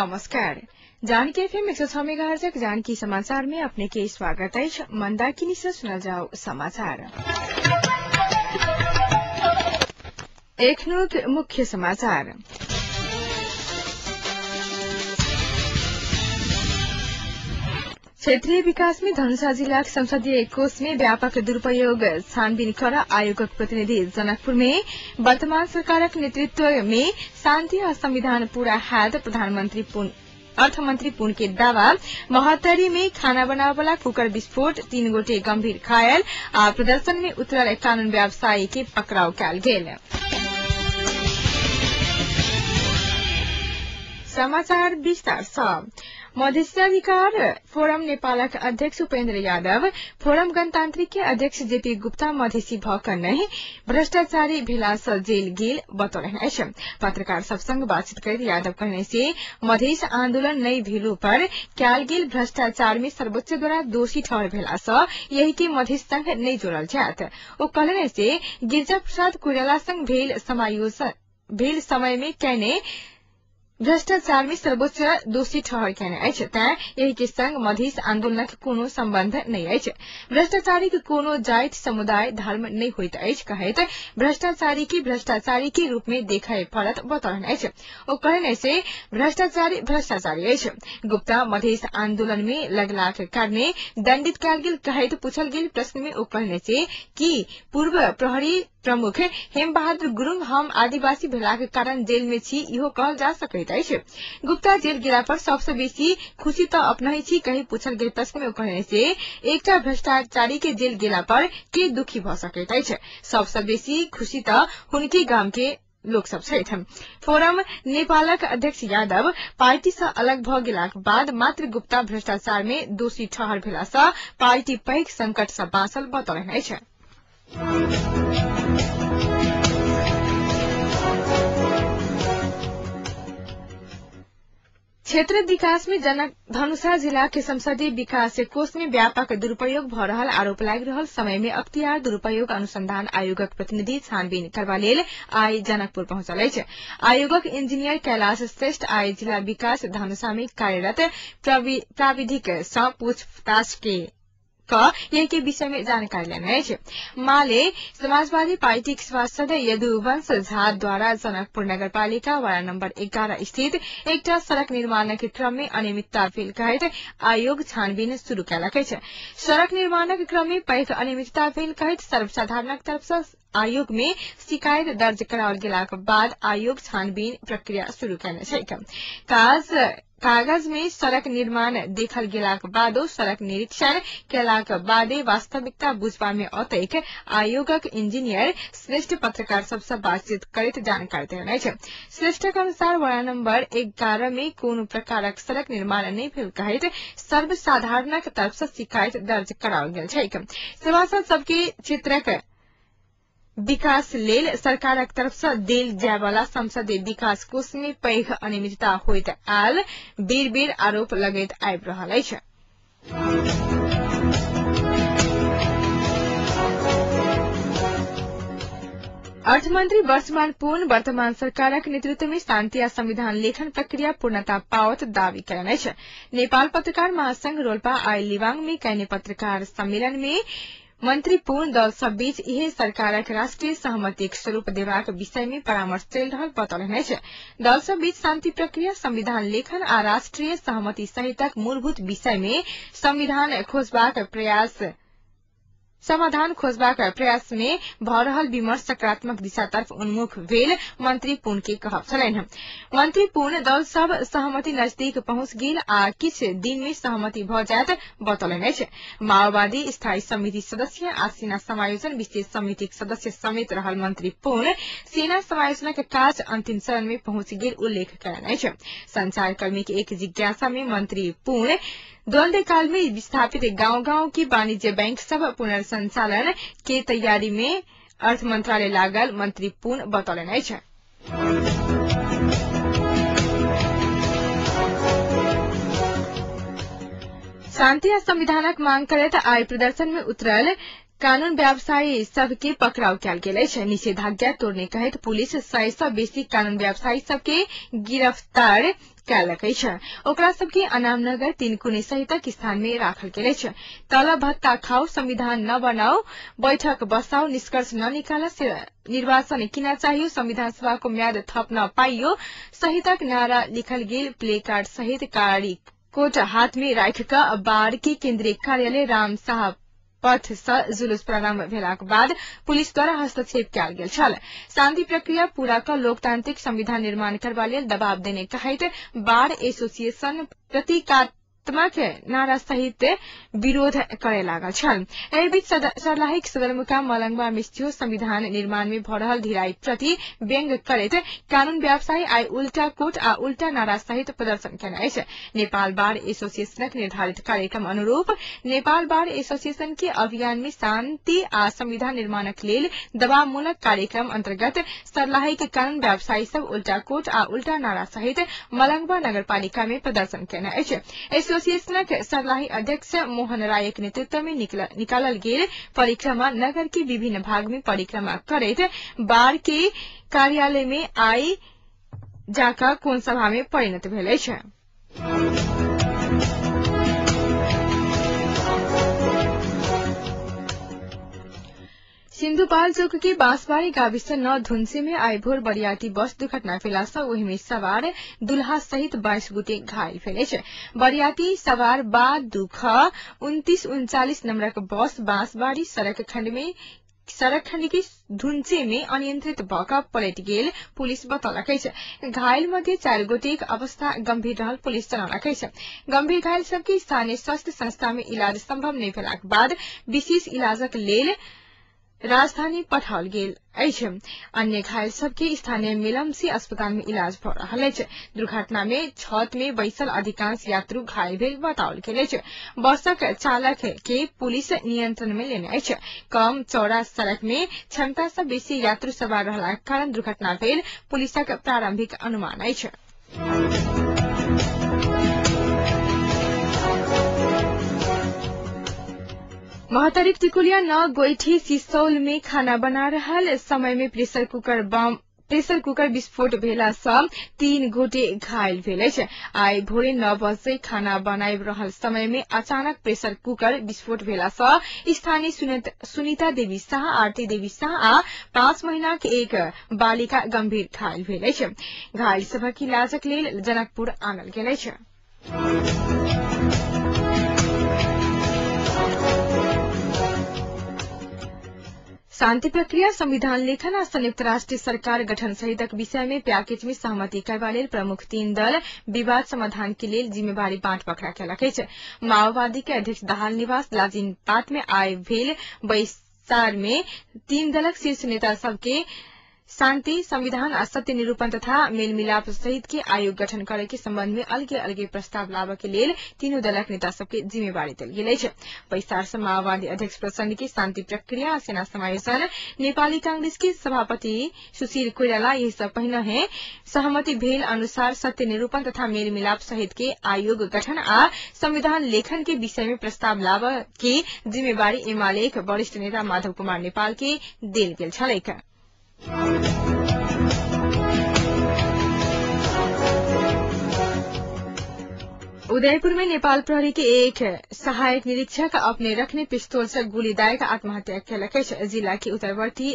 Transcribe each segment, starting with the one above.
नमस्कार। Janaki FM 106 megahertz Janaki समाचार में अपने के स्वागत है। मंदाकिनी से सुना जाओ समाचार। एक मुख्य समाचार। क्षेत्रीय विकास में धनुषा जिला संसदीय कोष में व्यापक दुरूपयोग छानबीन कर आयोग प्रतिनिधि जनकपुर में वर्तमान सरकार नेतृत्व में शांति और संविधान पूरा हाथ प्रधानमंत्री अर्थमंत्री पुन के दावा। महोत्तरी में खाना बनाने वाला कुकर विस्फोट 3 गोटे गंभीर घायल और प्रदर्शन में उतरल कानून व्यवसायी के पकड़ाव कयल गेल। समाचार विस्तार से। मधेशाधिकार फोरम नेपालक अध्यक्ष उपेन्द्र यादव फोरम गणतान्त्रिक के अध्यक्ष जेपी गुप्ता मधेसी भक नहीं भ्रष्टाचारी भेला से जेल गेल बतौले। पत्रकार सबसंग बातचीत कर यादव कहने से मधेश आंदोलन नई भेलू पर कयल गेल भ्रष्टाचार में सर्वोच्च द्वारा दोषी ठहर भेला से यही के मधेश संघ नहीं जोड़ल जात। ओ कहने से गिरिजा प्रसाद कोइराला संग भेल समय में कहने भ्रष्टाचार में सर्वोच्च दोषी ठहर कहने यही के संग मधेश आंदोलन के कोनो संबंध नहीं है। भ्रष्टाचारी के कोनो जाति समुदाय धर्म नहीं होइत कहत भ्रष्टाचारी के रूप में देखे पड़त बतौलन। ओ कहने से भ्रष्टाचारी गुप्ता मधेश आंदोलन में लगला के कारणे दंडित कयल गेल कहत पूछल गेल प्रश्न में ओ कहने से कि पूर्व प्रहरी प्रमुख हेम बहादुर गुरुङ हम आदिवासी भेला के कारण जेल में छी इहो कहल जा सकैत अछि। गुप्ता जेल गेला पर सबसे बेसी खुशी तो अपना छी कहीं पूछल गेल प्रश्न में ओ कहने से एकटा भ्रष्टाचारी के जेल गेला पर के दुखी भ सकैत अछि। सबसे बेसी खुशी तो हुनके गाम के लोक सब छथि। फोरम नेपालक अध्यक्ष यादव पार्टी से अलग भ गेलाक बाद मात्र गुप्ता भ्रष्टाचार में दोषी ठहर भेला से पार्टी पैघ संकट से बाँचल बतौलनि अछि। क्षेत्र विकास में धनुषा जिला के संसदीय विकास कोष में व्यापक दुरूपयोग भ रहल आरोप लागि रहल समय में अख्तियार दुरूपयोग अनुसंधान आयोगक प्रतिनिधि छानबीन करबा लेल आइ जनकपुर पहुंचल अछि। आयोगक इंजीनियर कैलाश श्रेष्ठ आइ जिला विकास धनुषा में कार्यरत प्राविधिक सँ पूछताछ यही के विषय में जानकारी लेने। माले समाजवादी पार्टी के सांसद यदुवंश झा द्वारा जनकपुर नगरपालिका वार्ड नंबर 11 स्थित एक सड़क निर्माण के क्रम में अनियमितता भेल कहत आयोग छानबीन शुरू कयलक अछि। सड़क निर्माण के क्रम में पैघ अनियमितता भेल कहत सर्वसाधारणक तरफ से आयोग में शिकायत दर्ज कराओल गेलाक बाद आयोग छानबीन प्रक्रिया शुरू कयने छै। कागज में सड़क निर्माण देखल गेलाक बादो सड़क निरीक्षण केलाक बादे वास्तविकता बुझबा में अतैक आयोगक इंजीनियर श्रेष्ठ पत्रकार सबसे बातचीत करैत जानकारी देने छै। श्रेष्ठक अनुसार वार्ड नंबर 11 में कोनो प्रकारक सड़क निर्माण नहीं भेल कहैत सर्वसाधारणक तरफ से शिकायत दर्ज कराओल गेल छै। सभासद सबके क्षेत्रक विकास लेल सरकारक तरफ से देल जाय वाला संसदीय विकास कोष में पैघ अनियमितता होइत आयल बेर बेर आरोप लगैत आबि रहल अछि। अर्थमंत्री वर्षमान पुन वर्तमान सरकारक नेतृत्व में शांति आ संविधान लेखन प्रक्रिया पूर्णता पावत दावी कयने अछि। नेपाल पत्रकार महासंघ रोल्पा आइ लिबांग में कयने पत्रकार सम्मेलन में मंत्री पूर्ण दल सब बीच इहे सरकारक राष्ट्रीय सहमतिक स्वरूप देबाक विषय में परामर्श चलि रहल बतौलनि अछि। दल सब बीच शांति प्रक्रिया संविधान लेखन आ राष्ट्रीय सहमति सहितक मूलभूत विषय में समाधान खोजबाक प्रयास में भ रहल विमर्श सकारात्मक दिशा तरफ उन्मुख भेल मंत्री पूर्ण के कहब छलनि। मंत्री पूर्ण दल सब सहमति नजदीक पहुंच गेल आ किछ दिन में सहमति भ जायत बतौलनि अछि। माओवादी स्थायी समिति सदस्य आ सेना समायोजन विशेष समितिक सदस्य समेत रहल मंत्री पूर्ण सेना समायोजनक काज अंतिम चरण में पहुंच गेल उल्लेख कयलनि अछि। संचारकर्मी के एक जिज्ञासा में मंत्री पूर्ण द्वंद्व काल में विस्थापित गांव-गांव की वाणिज्य बैंक सब पुनर्संचालन के तैयारी में अर्थ मंत्रालय लागल मंत्री पूर्ण बतौलनि अछि। शांति आ संविधानक मांग करैत आइ प्रदर्शन में उतरल कानून व्यवसायी सबके पकड़ाव कयल गेल अछि। निषेधाज्ञा तोड़ने कहैत पुलिस 100 सँ बेसी कानून व्यवसायी सबके गिरफ्तार कैलकै छ। ओकरा सबके अनामनगर 3 कुने सहितक स्थान में राखल गेलै छ। तल भत्ता खाओ, संविधान न बनाओ, बैठक बसाओ, निष्कर्ष न निकाला, निर्वाचन किन चाहियो, संविधान सभाको म्याद थप्न पाइयो सहितक नारा लिखल गेल प्ले कार्ड सहित कारी कोट हाथ में राखिका बाढ़ के केन्द्रीय कार्यालय रामशाह पथ जुलूस प्रारंभ भेलाक बाद पुलिसद्वारा हस्तक्षेप कयल गेल छल। शांति प्रक्रिया पूरा क लोकतांत्रिक संविधान निर्माण करबा लेल दबाव देने कहैत बाढ़ एसोसिएशन प्रतीकात्मक नारा सहित विरोध करे लागल छल। एहि बीच सर्लाहीक सदरमुकाम मलंगवा में संविधान निर्माण में भ रहल ढिलाई प्रति व्यंग करैत कानून व्यवसायी आई उल्टा कोट आ उल्टा नारा सहित प्रदर्शन केने अछि। नेपाल बाढ़ एसोसिएशनक निर्धारित कार्यक्रम अनुरूप नेपाल बाढ़ एसोसिएशन के अभियान में शांति आ संविधान निर्माणक लेल दबावमूलक कार्यक्रम अंतर्गत सर्लाही के कानून व्यवसायी सब उल्टा कोट आ उल्टा नारा सहित मलंगवा नगरपालिका में प्रदर्शन केने अछि। एसोसिएशनक सर्लाही अध्यक्ष मोहन रायक नेतृत्व में निकालल गेल परिक्रमा नगर के विभिन्न भाग में परिक्रमा करैत बाढ़ के कार्यालय में आई जाकर कोन सभा में परिणत भेल अछि। सिन्धुपाल्चोक के बांसबारी गाविस 9 धुन्से में आई भोर बरियाती बस दुर्घटना भेला सँ ओहि में सवार दुल्हा सहित 22 गोटे घायल भेल अछि। बरियाती सवार बा दुख 2939 नंबरक बस बांसबारी सड़क खंड के धुन्से में अनियंत्रित भऽ पलटि गेल पुलिस बतौलक अछि। घायल मध्ये 4 गोटेक अवस्था गंभीर रहल पुलिस जनौलक अछि। गंभीर घायल सबके स्थानीय स्वास्थ्य संस्था में इलाज संभव नहि भेलाक बाद विशेष इलाजक लेल राजधानी पठाओल गेल अछि। अन्य घायल सबके स्थानीय मेलमसी अस्पताल में इलाज भऽ रहल अछि। दुर्घटना में छत में बैसल अधिकांश यात्रु घायल भेल बताओल गेल अछि। बसक चालक के पुलिस नियंत्रण में लेने अछि। कम चौड़ा सड़क में क्षमता सँ बेसी यात्रु सवार रहलाक कारण दुर्घटना भेल पुलिसक प्रारंभिक अनुमान अछि। महतरिक टिकुलिया न गोइठी सिसौल में खाना बना रहल समय में प्रेशर कुकर विस्फोट भेला सँ 3 गोटे घायल भेल अछि। आई भोरे 9 बजे खाना बनाबि रहल समय में अचानक प्रेशर कुकर विस्फोट भेला सँ स्थानीय सुनीता देवी शाह, आरती देवी शाह आ 5 महीनाक एक बालिका गंभीर घायल भेल अछि। घायल सभक इलाजक लेल जनकपुर आनल गेल अछि। शांति प्रक्रिया, संविधान लेखन आ संयुक्त राष्ट्र सरकार गठन सहितक विषय में पैकेज में सहमति करबा लेल प्रमुख 3 दल विवाद समाधान के लेल जिम्मेवारी बांट पकड़ा केलक अछि। माओवादी के अध्यक्ष दाहाल निवास लाजिनपात में आय भेल बैसार में 3 दलक शीर्ष नेता सबके शांति, संविधान आ सत्य निरूपण तथा मेलमिलाप सहित के आयोग गठन करे के संबंध में अलगे अलगे प्रस्ताव लाबे के लेल तीनों दलक नेता सबके जिम्मेवारी देल गेल अछि। बैसार से माओवादी अध्यक्ष प्रचंड के शांति प्रक्रिया, सेना समायोजन, नेपाली कांग्रेस के सभापति सुशील कोइराला यही सब पहिने सहमति भेल अनुसार सत्य निरूपण तथा मेलमिलाप सहित के आयोग गठन आ संविधान लेखन के विषय में प्रस्ताव लाबे के जिम्मेवारी एमालेक वरिष्ठ नेता माधव कुमार नेपाल के देल गेल छलैक। उदयपुर में नेपाल प्रहरी के एक सहायक निरीक्षक अपने रखने पिस्तौल से गोली दागकर आत्महत्या केलक अछि। जिला के उत्तरवर्ती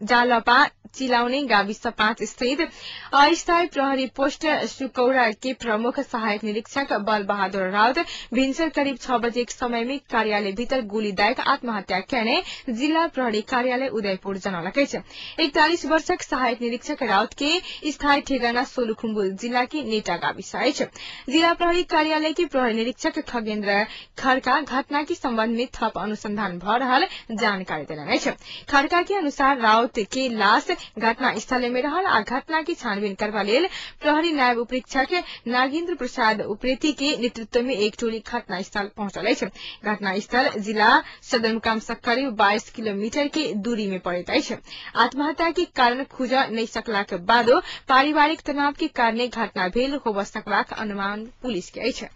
जालपा चिलाउने गाविस 5 स्थित अस्थायी प्रहरी पोस्ट सुकौरा के प्रमुख सहायक निरीक्षक बल बहादुर राउत भिनसर करीब 6 बजे के समय में कार्यालय भीतर गोली दागकर आत्महत्या केने जिला प्रहरी कार्यालय उदयपुर जनौलक अछि। 41 वर्षक सहायक निरीक्षक राउत के स्थायी ठेगाना सोलुखुम्बु जिला के नेटा गाविस अछि। जिला प्रहरी कार्यालय के प्रहरी निरीक्षक खगेन्द्र खड़का घटना के संबंध में थप अनुसंधान भ रहल जानकारी देलनि अछि। खड़का के अनुसार राउत के लाश घटना स्थल में रहल आ घटना की छानबीन करबा लेल प्रहरी नायब उपरीक्षक नागेन्द्र प्रसाद उप्रेती के नेतृत्व में एक टोली घटना स्थल पहुंचल अछि। घटना स्थल जिला सदरमुकाम से करीब 22 किलोमीटर के दूरी में पड़ैत अछि। आत्महत्या के कारण खुज नहीं सकला के बादो पारिवारिक तनाव के कारण घटना भेल होब सकबाक अनुमान पुलिस के अछि।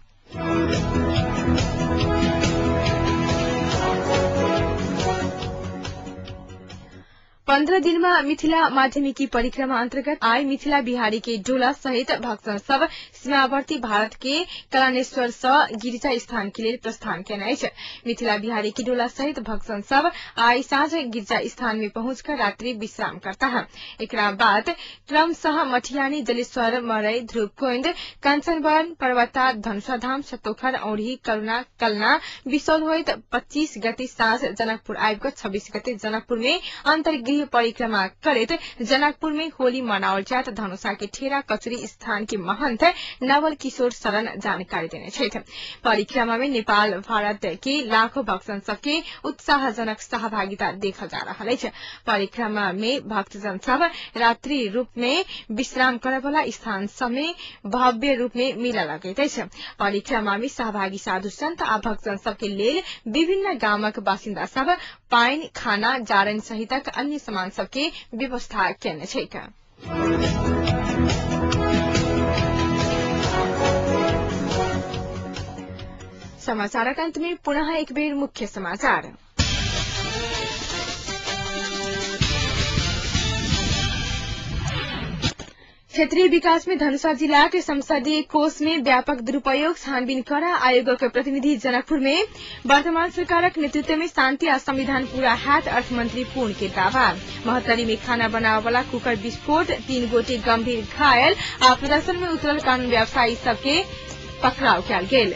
15 दिनमा मिथिला माध्यमिकी परिक्रमा अन्तर्गत आई मिथिला बिहारी के डोला सहित भक्तजन सब सीमावर्ती भारत के कलानेश्वर स गिरिजा स्थान के लिए प्रस्थान केने छ। मिथिला बिहारी की डोला सहित भक्तजन सब आई साँझ गिरिजा स्थान में पहुंचकर रात्रि विश्राम करता है। एक बाद क्रमशः मठियानी, जलेश्वर, मरई, ध्रुवकुंड, कंचनवन, पर्वता, धनुषाधाम, सतोखर, औढ़ी, कलना, बिसौल होइत 25 गते साँझ जनकपुर आइगत 26 गते जनकपुर में अंतर्गृह परिक्रमा करित जनकपुर में होली मनावल जात धनुषा के ठेरा कचुरी स्थान के महंत नवल किशोर शरण जानकारी देने छथि। परिक्रमा में नेपाल भारत के लाखों भक्तजन सबके उत्साहजनक सहभागिता देखल जा रहा है। परिक्रमा में भक्तजन सब रात्रि रूप में विश्राम करे वाला स्थान सब में भव्य रूप में मेला लगैत अछि। परिक्रमा में सहभागी साधु संत आ भक्तजन सबके लेल विभिन्न गामक बासिन्दा सब पाइन, खाना, जारन सहितक अन्य सामान सबके व्यवस्था केने छैक। समाचारक अंत में पुनः एक बेर मुख्य समाचार। क्षेत्रीय विकास में धनुषा जिला के संसदीय कोष में व्यापक दुरूपयोग छानबीन करा आयोग के प्रतिनिधि जनकपुर में वर्तमान सरकारक नेतृत्व में शांति आ संविधान पूरा हैत अर्थमंत्री पूर्ण के दावा। महतरी में खाना बनावे वाला कुकर विस्फोट, 3 गोटे गंभीर घायल आ प्रदर्शन में उतरल कानून व्यवसायी सबके पकड़ाव कयल गेल।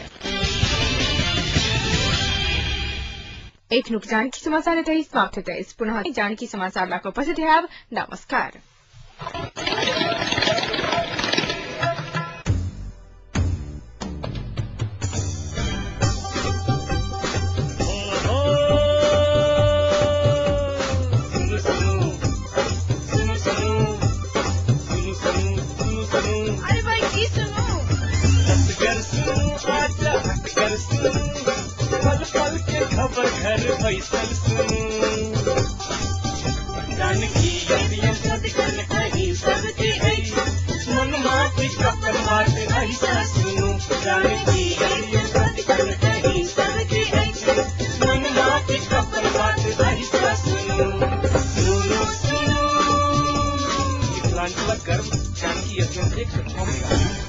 एक नुक जानकी समाचार एतै समाप्त होतै। पुनः जानकी समाचार लाको उपस्थित है। नमस्कार। खबर घर फैसल सुनू जानकी कहीं सबके मन माटी कपन बात ऐसा सुनू जानकी कहीं सबके मन माटी कपन बात ऐसा सुनू सुनू सुनू। जानकी जानकी